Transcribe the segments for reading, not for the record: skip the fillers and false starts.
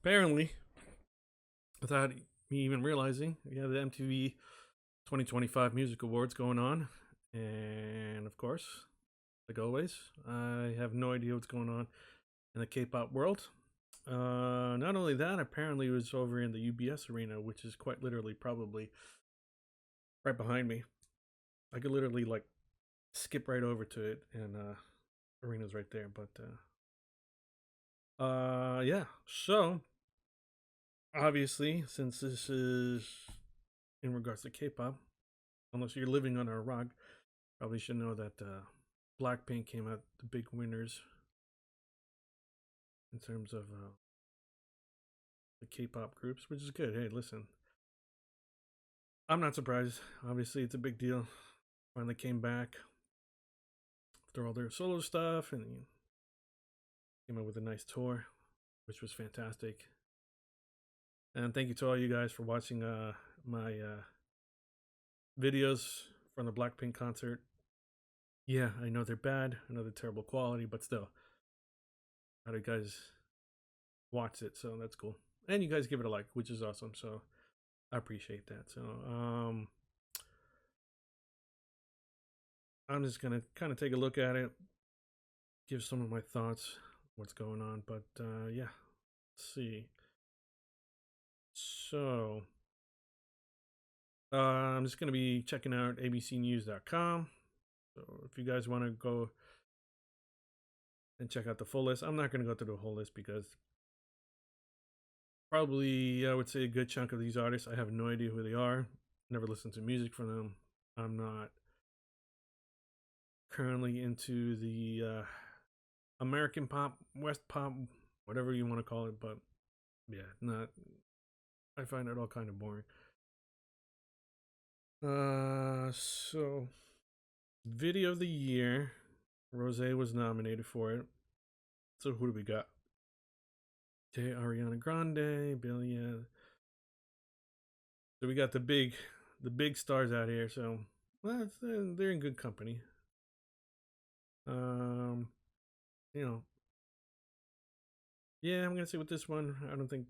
apparently, without me even realizing, we have the MTV 2025 Music Awards going on. And of course, like always, I have no idea what's going on in the K-pop world. Not only that, apparently it was over in the UBS arena, which is quite literally probably right behind me. I could literally like skip right over to it, and arena's right there. But yeah. So obviously, since this is in regards to K-pop, unless you're living under a rock, probably should know that Blackpink came out the big winners in terms of the K-pop groups, which is good. Hey, listen, I'm not surprised. Obviously, it's a big deal. Finally came back after all their solo stuff, and came out with a nice tour, which was fantastic. And thank you to all you guys for watching my videos from the Blackpink concert. Yeah, I know they're bad. I know they're terrible quality, but still, how do you guys watch it? So that's cool. And you guys give it a like, which is awesome. So I appreciate that. So I'm just gonna kind of take a look at it, give some of my thoughts, what's going on. But yeah, let's see. So I'm just gonna be checking out abcnews.com. So if you guys want to go and check out the full list, I'm not gonna go through the whole list because probably I would say a good chunk of these artists I have no idea who they are. Never listened to music from them. I'm not currently into the American pop, West pop, whatever you want to call it. But yeah, not. I find it all kind of boring. So video of the year, Rose was nominated for it. So who do we got? Okay, Ariana Grande, Billie. So we got the big stars out here. So well, they're in good company. Um, you know, yeah, I'm gonna say with this one, I don't think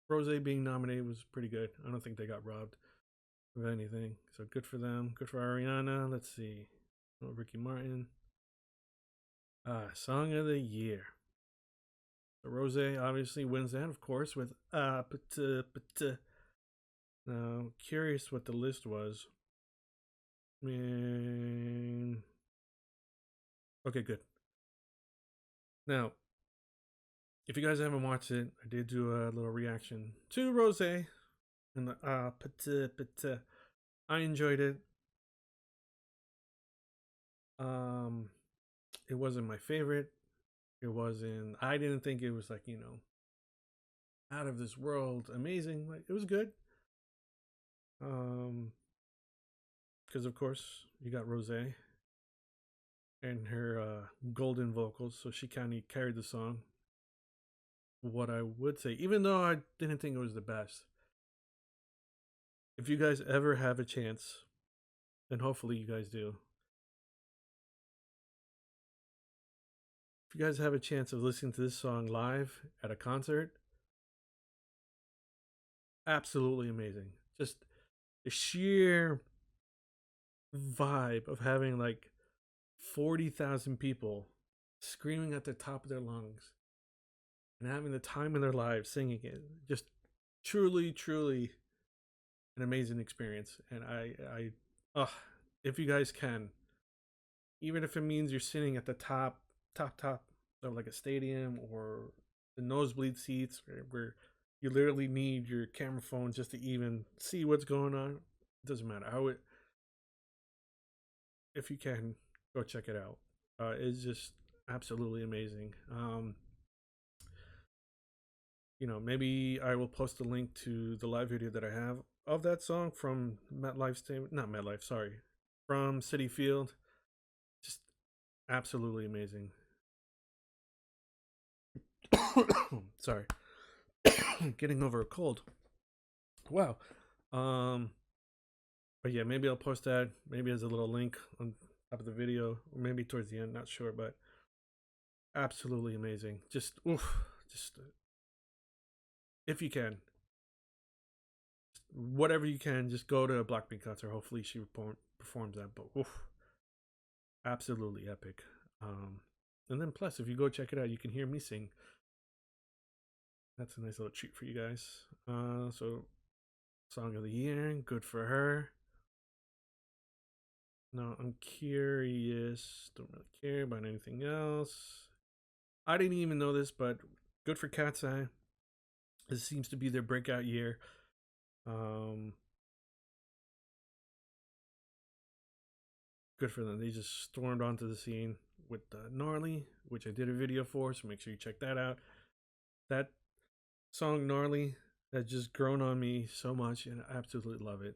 Rose being nominated was pretty good. I don't think they got robbed of anything. So good for them. Good for Ariana. Let's see. Oh, Ricky Martin. Song of the year. So Rose obviously wins that, of course, with Now, curious what the list was. And okay, good. Now, if you guys haven't watched it, I did do a little reaction to Rose and the I enjoyed it. Um, it wasn't my favorite. It wasn't. I didn't think it was like out of this world amazing. Like it was good. Um, because of course you got Rose and her golden vocals, so she kind of carried the song. What I would say, even though I didn't think it was the best, if you guys ever have a chance, and hopefully you guys do, if you guys have a chance of listening to this song live at a concert, absolutely amazing. Just the sheer vibe of having like 40,000 people screaming at the top of their lungs and having the time in their lives singing it. Just truly an amazing experience. And if you guys can, even if it means you're sitting at the top of like a stadium or the nosebleed seats where you literally need your camera phone just to even see what's going on. It doesn't matter how it. If you can, go check it out. It's just absolutely amazing. Maybe I will post a link to the live video that I have of that song from MetLife Stadium, not MetLife, sorry, from Citi Field. Just absolutely amazing. Sorry, getting over a cold. Wow. But yeah, maybe I'll post that. Maybe as a little link on top of the video, or maybe towards the end. Not sure, but absolutely amazing. Just if you can, whatever you can, just go to a Blackpink concert. Hopefully, she performs that. But oof, absolutely epic. And then plus, if you go check it out, you can hear me sing. That's a nice little treat for you guys. So song of the year, good for her. No, I'm curious. Don't really care about anything else. I didn't even know this, but good for Cat's Eye. This seems to be their breakout year. Good for them. They just stormed onto the scene with Gnarly, which I did a video for, so make sure you check that out. That song Gnarly has just grown on me so much, and I absolutely love it.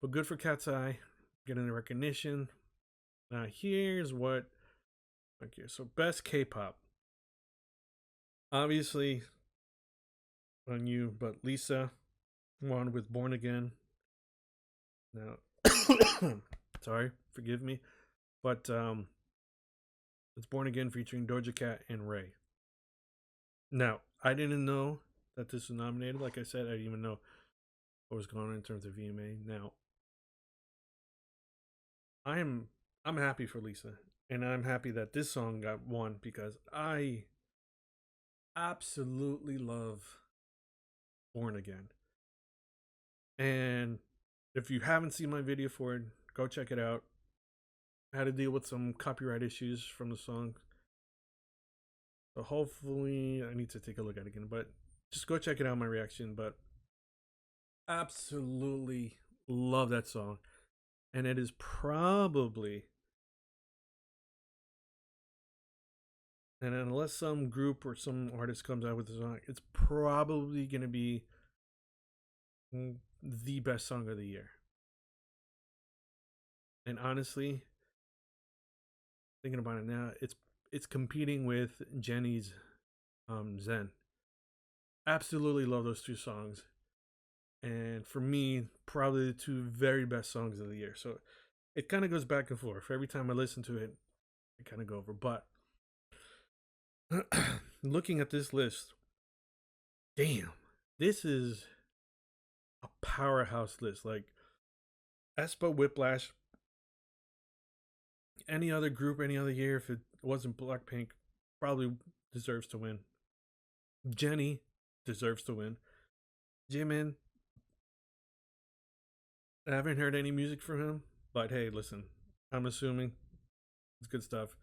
But good for Cat's Eye, getting the recognition. Now here's what. Okay, so best K-pop. Obviously, on you, but Lisa won with Born Again. Now, sorry, forgive me, but it's Born Again featuring Doja Cat and Ray. Now, I didn't know that this was nominated. Like I said, I didn't even know what was going on in terms of VMA. Now, I'm happy for Lisa, and I'm happy that this song got won because I absolutely love Born Again. And if you haven't seen my video for it, go check it out. I had to deal with some copyright issues from the song. So hopefully I need to take a look at it again. But just go check it out, my reaction. But absolutely love that song. And it is probably, and unless some group or some artist comes out with a song, it's probably going to be the best song of the year. And honestly, thinking about it now, it's competing with Jenny's Zen. Absolutely love those two songs. And for me, probably the two very best songs of the year. So it kind of goes back and forth. Every time I listen to it, I kind of go over. But looking at this list, damn, this is a powerhouse list. Like Espa, Whiplash, any other group, any other year, if it wasn't Blackpink, probably deserves to win. Jenny deserves to win. Jimin, I haven't heard any music from him, but hey, listen, I'm assuming it's good stuff.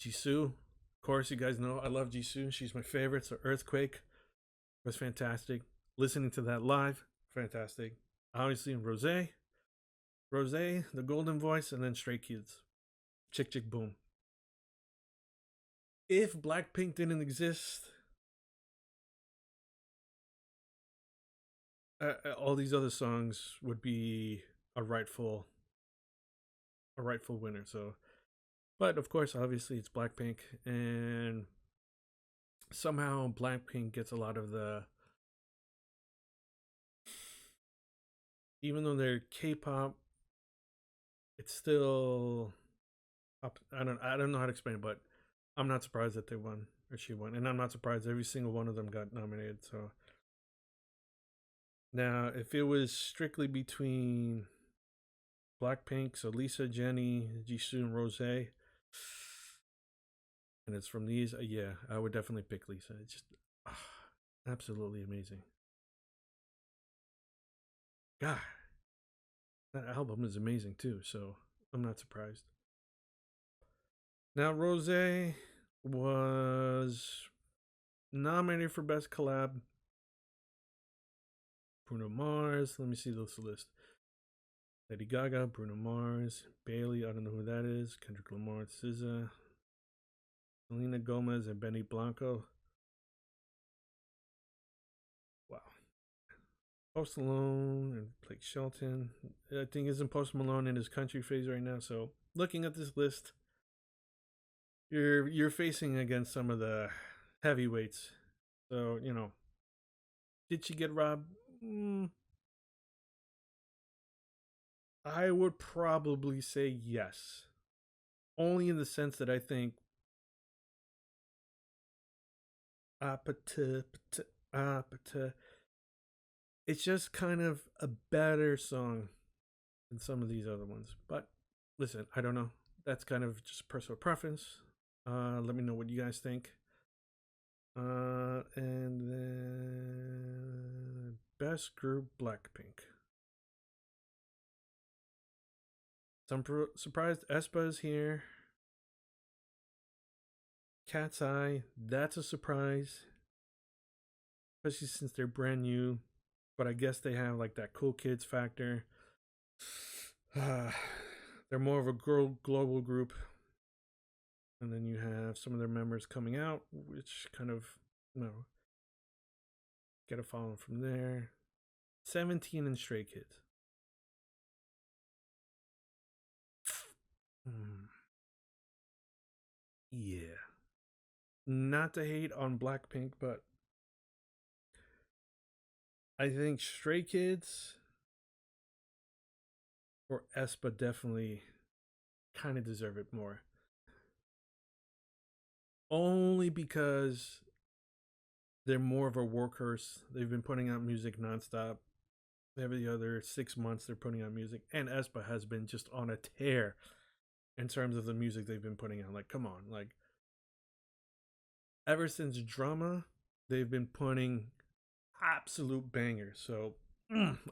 Jisoo, of course, you guys know I love Jisoo. She's my favorite. So Earthquake was fantastic. Listening to that live, fantastic. Obviously, Rose, the Golden Voice, and then Stray Kids, Chick Chick Boom. If Blackpink didn't exist, all these other songs would be a rightful winner. So, but of course, obviously, it's Blackpink, and somehow Blackpink gets a lot of the, even though they're K-pop, it's still up. I don't know how to explain it, but I'm not surprised that they won or she won, and I'm not surprised every single one of them got nominated. So now, if it was strictly between Blackpink, so Lisa, Jenny, Jisoo, and Rose, and it's from these, yeah, I would definitely pick Lisa. It's just absolutely amazing. God, that album is amazing too. So I'm not surprised. Now, Rose was nominated for Best Collab. Bruno Mars. Let me see this list. Lady Gaga, Bruno Mars, Bailey, I don't know who that is. Kendrick Lamar, SZA, Selena Gomez, and Benny Blanco. Wow. Post Malone and Blake Shelton. I think isn't Post Malone in his country phase right now. So looking at this list, you're facing against some of the heavyweights. So did she get robbed? I would probably say yes. Only in the sense that I think it's just kind of a better song than some of these other ones. But listen, I don't know. That's kind of just personal preference. Let me know what you guys think. And then best group, Blackpink. So I'm surprised aespa's here. Cat's Eye, that's a surprise, especially since they're brand new. But I guess they have like that cool kids factor. They're more of a global group, and then you have some of their members coming out, which kind of, you know, get a follow from there. 17 and Stray Kids. Yeah. Not to hate on Blackpink, but I think Stray Kids or aespa definitely kind of deserve it more. Only because they're more of a workhorse. They've been putting out music nonstop. Every other 6 months, they're putting out music. And aespa has been just on a tear in terms of the music they've been putting out. Like, come on. Like, ever since Drama, they've been putting absolute bangers. So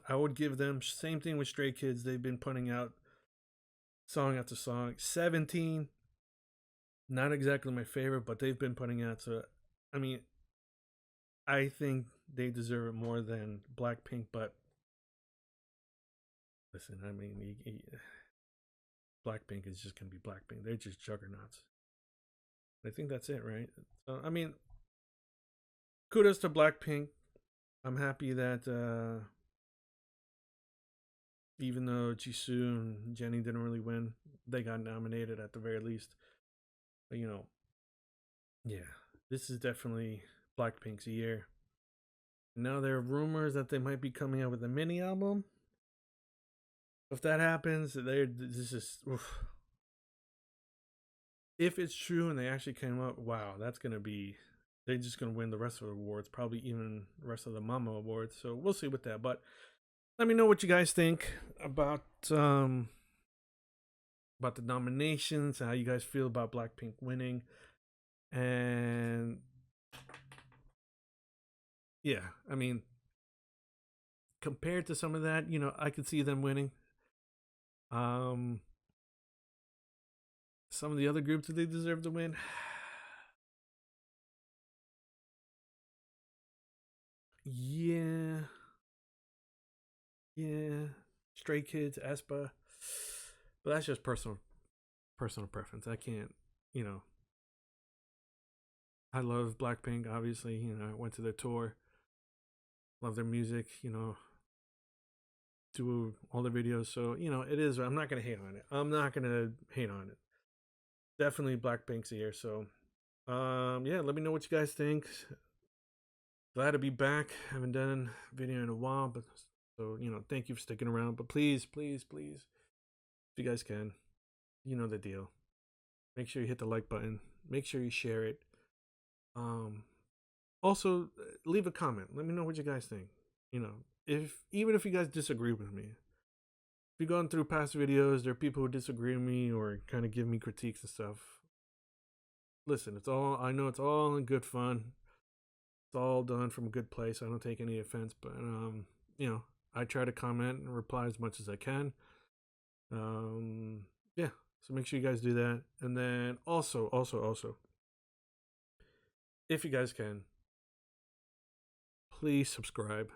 I would give them same thing with Stray Kids. They've been putting out song after song. 17, not exactly my favorite, but they've been putting out. So I mean, I think they deserve it more than Blackpink. But listen, I mean, Blackpink is just gonna be Blackpink. They're just juggernauts. I think that's it, right? So I mean, kudos to Blackpink. I'm happy that even though Jisoo and Jennie didn't really win, they got nominated at the very least. But you know, yeah, this is definitely Blackpink's year. Now there are rumors that they might be coming out with a mini album. If that happens, this is oof. If it's true and they actually came up, wow, that's gonna be, they're just gonna win the rest of the awards, probably even the rest of the Mama awards. So we'll see with that. But let me know what you guys think about the nominations, how you guys feel about Blackpink winning, and yeah, I mean, compared to some of that, you know, I could see them winning. Some of the other groups that they deserve to win. Yeah. Yeah. Stray Kids, aespa. But that's just personal preference. I can't, you know. I love Blackpink, obviously. You know, I went to their tour. Love their music, you know. Do all the videos. So, you know, it is. I'm not going to hate on it. I'm not going to hate on it. Definitely Blackpink's year. So, yeah, let me know what you guys think. Glad to be back. Haven't done a video in a while, but so you know, thank you for sticking around. But please, please, please, if you guys can, you know the deal. Make sure you hit the like button. Make sure you share it. Also leave a comment. Let me know what you guys think. You know, even if you guys disagree with me, if you've gone through past videos, there are people who disagree with me or kind of give me critiques and stuff. Listen, it's all, I know it's all in good fun. It's all done from a good place. I don't take any offense, but you know, I try to comment and reply as much as I can. Yeah, so make sure you guys do that. And then also, if you guys can, please subscribe.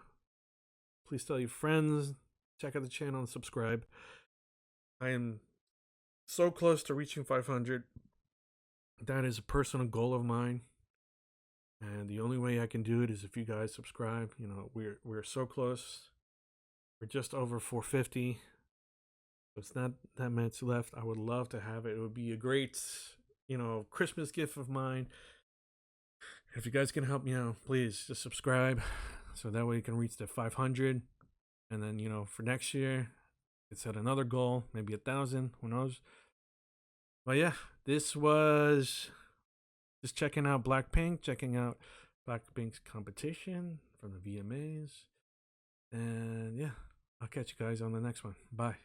Please tell your friends, check out the channel and subscribe. I am so close to reaching 500. That is a personal goal of mine. And the only way I can do it is if you guys subscribe. You know, we're so close. We're just over 450. So it's not that much left. I would love to have it. It would be a great, you know, Christmas gift of mine. If you guys can help me out, please just subscribe. So that way you can reach the 500. And then, you know, for next year, it's set another goal, maybe 1,000. Who knows? But yeah, this was just checking out Blackpink, checking out Blackpink's competition from the VMAs. And yeah, I'll catch you guys on the next one. Bye.